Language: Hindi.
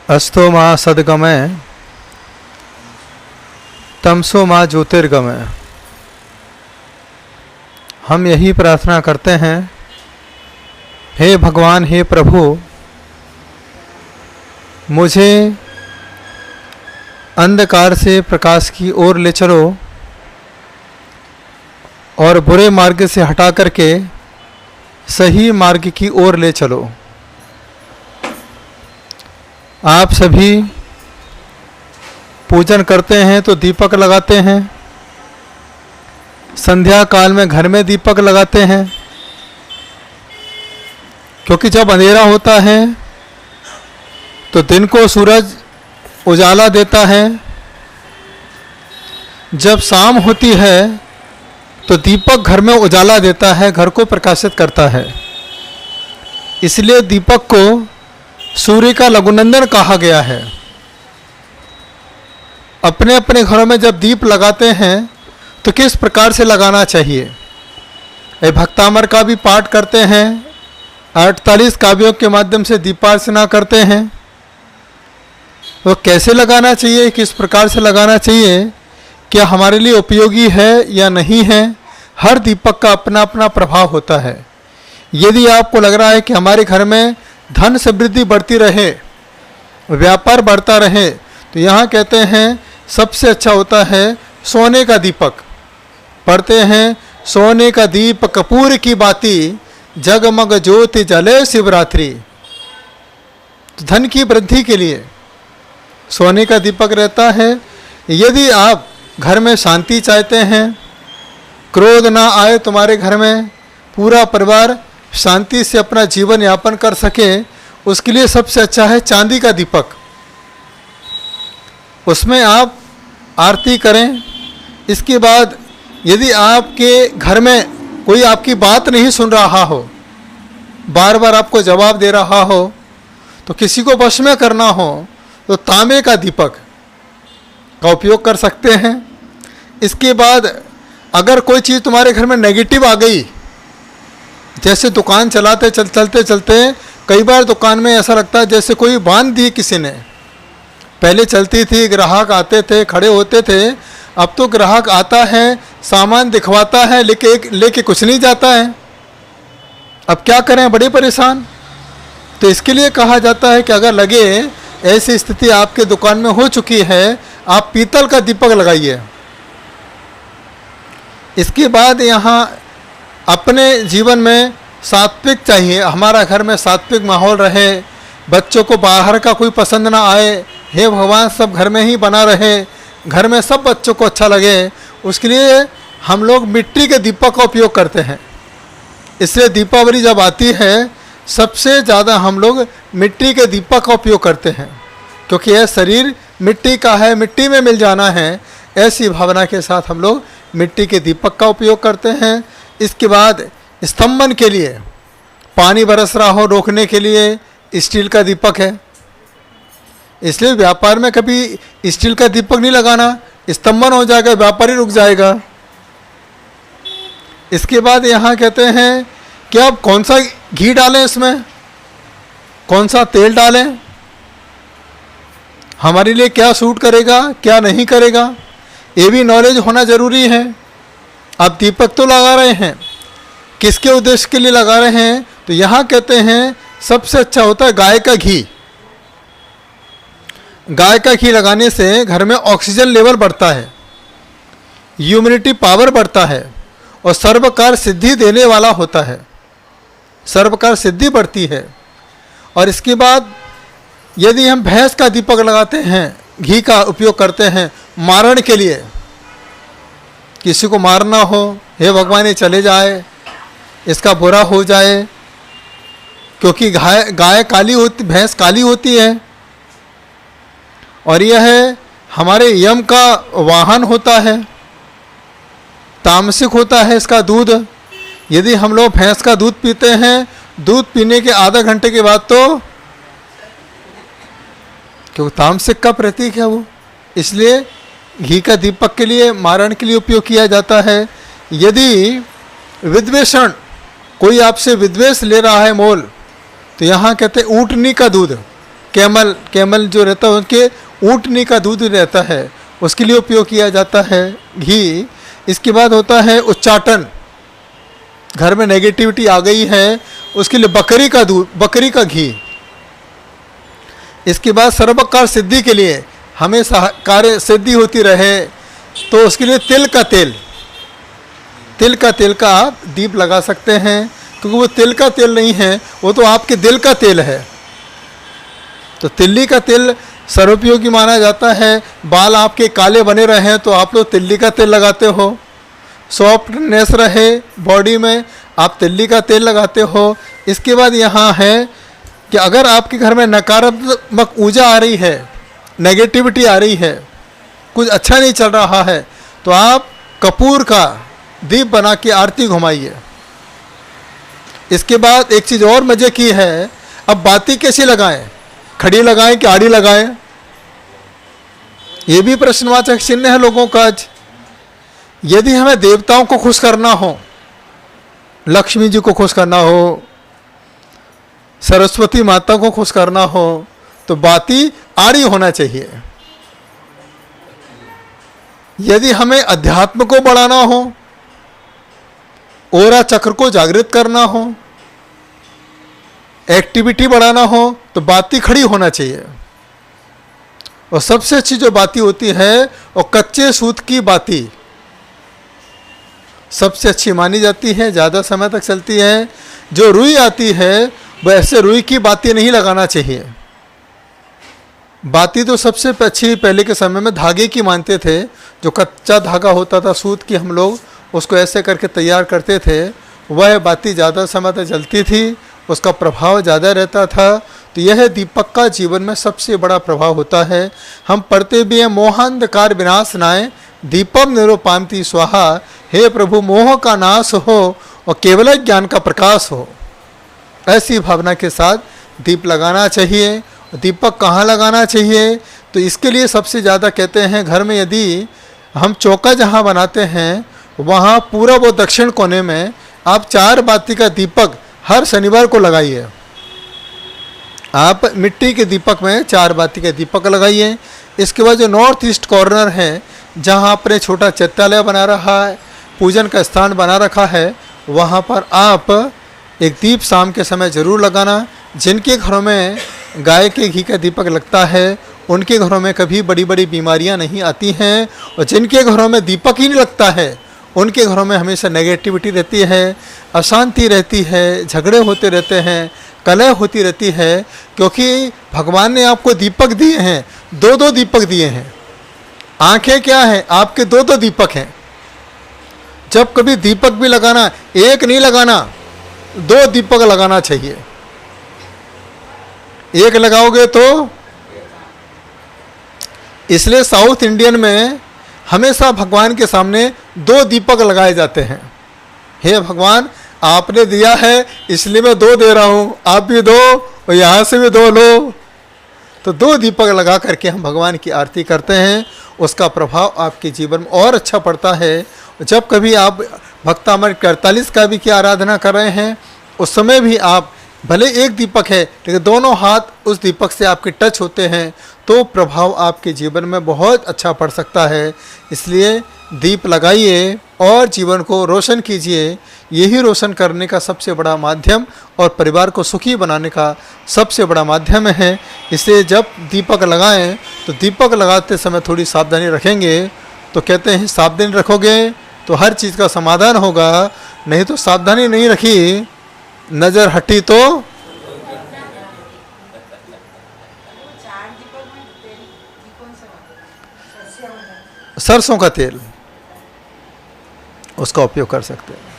अस्तो मा सद्गमय तमसो मा ज्योतिर्गमय। हम यही प्रार्थना करते हैं, हे भगवान, हे प्रभु, मुझे अंधकार से प्रकाश की ओर ले चलो और बुरे मार्ग से हटा करके सही मार्ग की ओर ले चलो। आप सभी पूजन करते हैं तो दीपक लगाते हैं, संध्या काल में घर में दीपक लगाते हैं, क्योंकि जब अंधेरा होता है तो दिन को सूरज उजाला देता है, जब शाम होती है तो दीपक घर में उजाला देता है, घर को प्रकाशित करता है। इसलिए दीपक को सूर्य का लघुनंदन कहा गया है। अपने अपने घरों में जब दीप लगाते हैं तो किस प्रकार से लगाना चाहिए। भक्तामर का भी पाठ करते हैं, 48 काव्यों के माध्यम से दीपार्चना करते हैं। तो कैसे लगाना चाहिए, किस प्रकार से लगाना चाहिए, क्या हमारे लिए उपयोगी है या नहीं है, हर दीपक का अपना अपना प्रभाव होता है। यदि आपको लग रहा है कि हमारे घर में धन समृद्धि बढ़ती रहे, व्यापार बढ़ता रहे, तो यहाँ कहते हैं सबसे अच्छा होता है सोने का दीपक। पढ़ते हैं, सोने का दीप कपूर की बाती, जगमग ज्योति जले शिवरात्रि। तो धन की वृद्धि के लिए सोने का दीपक रहता है। यदि आप घर में शांति चाहते हैं, क्रोध ना आए तुम्हारे घर में, पूरा परिवार शांति से अपना जीवन यापन कर सके, उसके लिए सबसे अच्छा है चांदी का दीपक। उसमें आप आरती करें। इसके बाद यदि आपके घर में कोई आपकी बात नहीं सुन रहा हो, बार बार आपको जवाब दे रहा हो, तो किसी को वश में करना हो तो तांबे का दीपक का उपयोग कर सकते हैं। इसके बाद अगर कोई चीज़ तुम्हारे घर में नेगेटिव आ गई, जैसे दुकान चलाते चलते चलते कई बार दुकान में ऐसा लगता है जैसे कोई बांध दी किसी ने। पहले चलती थी, ग्राहक आते थे, खड़े होते थे, अब तो ग्राहक आता है, सामान दिखवाता है, लेके कुछ नहीं जाता है। अब क्या करें, बड़े परेशान। तो इसके लिए कहा जाता है कि अगर लगे ऐसी स्थिति आपके दुकान में हो चुकी है, आप पीतल का दीपक लगाइए। इसके बाद यहाँ अपने जीवन में सात्विक चाहिए, हमारा घर में सात्विक माहौल रहे, बच्चों को बाहर का कोई पसंद ना आए। हे भगवान, सब घर में ही बना रहे, घर में सब बच्चों को अच्छा लगे, उसके लिए हम लोग मिट्टी के दीपक का उपयोग करते हैं। इसलिए दीपावली जब आती है सबसे ज़्यादा हम लोग मिट्टी के दीपक का उपयोग करते हैं, क्योंकि यह शरीर मिट्टी का है, मिट्टी में मिल जाना है, ऐसी भावना के साथ हम लोग मिट्टी के दीपक का उपयोग करते हैं। इसके बाद स्तंभन के लिए, पानी बरस रहा हो रोकने के लिए स्टील का दीपक है। इसलिए व्यापार में कभी स्टील का दीपक नहीं लगाना, स्तंभन हो जाएगा, व्यापार ही रुक जाएगा। इसके बाद यहाँ कहते हैं कि अब कौन सा घी डालें, इसमें कौन सा तेल डालें, हमारे लिए क्या सूट करेगा, क्या नहीं करेगा, ये भी नॉलेज होना ज़रूरी है। आप दीपक तो लगा रहे हैं, किसके उद्देश्य के लिए लगा रहे हैं, तो यहाँ कहते हैं सबसे अच्छा होता है गाय का घी। गाय का घी लगाने से घर में ऑक्सीजन लेवल बढ़ता है, इम्यूनिटी पावर बढ़ता है और सर्वकार सिद्धि देने वाला होता है, सर्वकार सिद्धि बढ़ती है। और इसके बाद यदि हम भैंस का दीपक लगाते हैं, घी का उपयोग करते हैं मारण के लिए, किसी को मारना हो, हे भगवान ये चले जाए, इसका बुरा हो जाए, क्योंकि गाय काली होती, भैंस काली होती है और यह हमारे यम का वाहन होता है, तामसिक होता है इसका दूध। यदि हम लोग भैंस का दूध पीते हैं, दूध पीने के आधा घंटे के बाद तो, क्योंकि तामसिक का प्रतीक है वो, इसलिए घी का दीपक के लिए, मारण के लिए उपयोग किया जाता है। यदि विद्वेषण, कोई आपसे विद्वेष ले रहा है मोल, तो यहाँ कहते हैं ऊँटनी का दूध, कैमल जो रहता है उनके ऊँटनी का दूध रहता है, उसके लिए उपयोग किया जाता है घी। इसके बाद होता है उच्चाटन, घर में नेगेटिविटी आ गई है उसके लिए बकरी का दूध, बकरी का घी। इसके बाद सर्वकार सिद्धि के लिए, हमेशा कार्य सिद्धि होती रहे तो उसके लिए तिल का तेल का आप दीप लगा सकते हैं, क्योंकि वो तिल का तेल नहीं है, वो तो आपके दिल का तेल है। तो तिल्ली का तेल सर्वोपयोगी माना जाता है। बाल आपके काले बने रहे तो आप लोग तिल्ली का तेल लगाते हो, सॉफ्टनेस रहे बॉडी में आप तिल्ली का तेल लगाते हो। इसके बाद यहाँ है कि अगर आपके घर में नकारात्मक ऊर्जा आ रही है, नेगेटिविटी आ रही है, कुछ अच्छा नहीं चल रहा है, तो आप कपूर का दीप बना के आरती घुमाइए। इसके बाद एक चीज़ और मज़े की है, अब बाती कैसी लगाएं, खड़ी लगाएं कि आड़ी लगाएं, ये भी प्रश्नवाचक चिन्ह है लोगों का आज। यदि हमें देवताओं को खुश करना हो, लक्ष्मी जी को खुश करना हो, सरस्वती माता को खुश करना हो, तो बाती आड़ी होना चाहिए। यदि हमें अध्यात्म को बढ़ाना हो, ओरा चक्र को जागृत करना हो, एक्टिविटी बढ़ाना हो, तो बाती खड़ी होना चाहिए। और सबसे अच्छी जो बाती होती है वो कच्चे सूत की बाती सबसे अच्छी मानी जाती है, ज़्यादा समय तक चलती है। जो रुई आती है वैसे रुई की बाती नहीं लगाना चाहिए। बाती तो सबसे अच्छी पहले के समय में धागे की मानते थे, जो कच्चा धागा होता था सूत की, हम लोग उसको ऐसे करके तैयार करते थे, वह बाती ज़्यादा समय तक जलती थी, उसका प्रभाव ज़्यादा रहता था। तो यह दीपक का जीवन में सबसे बड़ा प्रभाव होता है। हम पढ़ते भी हैं, मोहांधकार विनाशनाय दीपम निरूपांति स्वाहा, हे प्रभु मोह का नाश हो और केवल ज्ञान का प्रकाश हो। ऐसी भावना के साथ दीप लगाना चाहिए। दीपक कहाँ लगाना चाहिए, तो इसके लिए सबसे ज़्यादा कहते हैं घर में यदि हम चौका जहाँ बनाते हैं वहाँ पूरब और दक्षिण कोने में आप 4 बाती का दीपक हर शनिवार को लगाइए। आप मिट्टी के दीपक में 4 बाती का दीपक लगाइए। इसके बाद जो नॉर्थ ईस्ट कॉर्नर है, जहाँ आपने छोटा चैत्यालय बना रहा है, पूजन का स्थान बना रखा है, वहाँ पर आप एक दीप शाम के समय ज़रूर लगाना। जिनके घरों में गाय के घी का दीपक लगता है उनके घरों में कभी बड़ी बड़ी बीमारियां नहीं आती हैं, और जिनके घरों में दीपक ही नहीं लगता है उनके घरों में हमेशा नेगेटिविटी रहती है, अशांति रहती है, झगड़े होते रहते हैं, कलह होती रहती है। क्योंकि भगवान ने आपको दीपक दिए हैं, 2-2 दीपक दिए हैं। आंखें क्या है, आपके 2-2 दीपक हैं। जब कभी दीपक भी लगाना, एक नहीं लगाना, 2 दीपक लगाना चाहिए। एक लगाओगे तो, इसलिए साउथ इंडियन में हमेशा भगवान के सामने 2 दीपक लगाए जाते हैं। हे भगवान, आपने दिया है इसलिए मैं 2 दे रहा हूँ, आप भी दो और यहाँ से भी 2 लो। तो 2 दीपक लगा करके हम भगवान की आरती करते हैं, उसका प्रभाव आपके जीवन में और अच्छा पड़ता है। जब कभी आप भक्तामृत 48 का भी की आराधना कर रहे हैं, उस समय भी आप भले एक दीपक है लेकिन दोनों हाथ उस दीपक से आपके टच होते हैं, तो प्रभाव आपके जीवन में बहुत अच्छा पड़ सकता है। इसलिए दीप लगाइए और जीवन को रोशन कीजिए। यही रोशन करने का सबसे बड़ा माध्यम और परिवार को सुखी बनाने का सबसे बड़ा माध्यम है। इसलिए जब दीपक लगाएं तो दीपक लगाते समय थोड़ी सावधानी रखेंगे, तो कहते हैं सावधानी रखोगे तो हर चीज़ का समाधान होगा, नहीं तो सावधानी नहीं रखी, नज़र हटी तो सरसों का तेल, उसका उपयोग कर सकते हैं।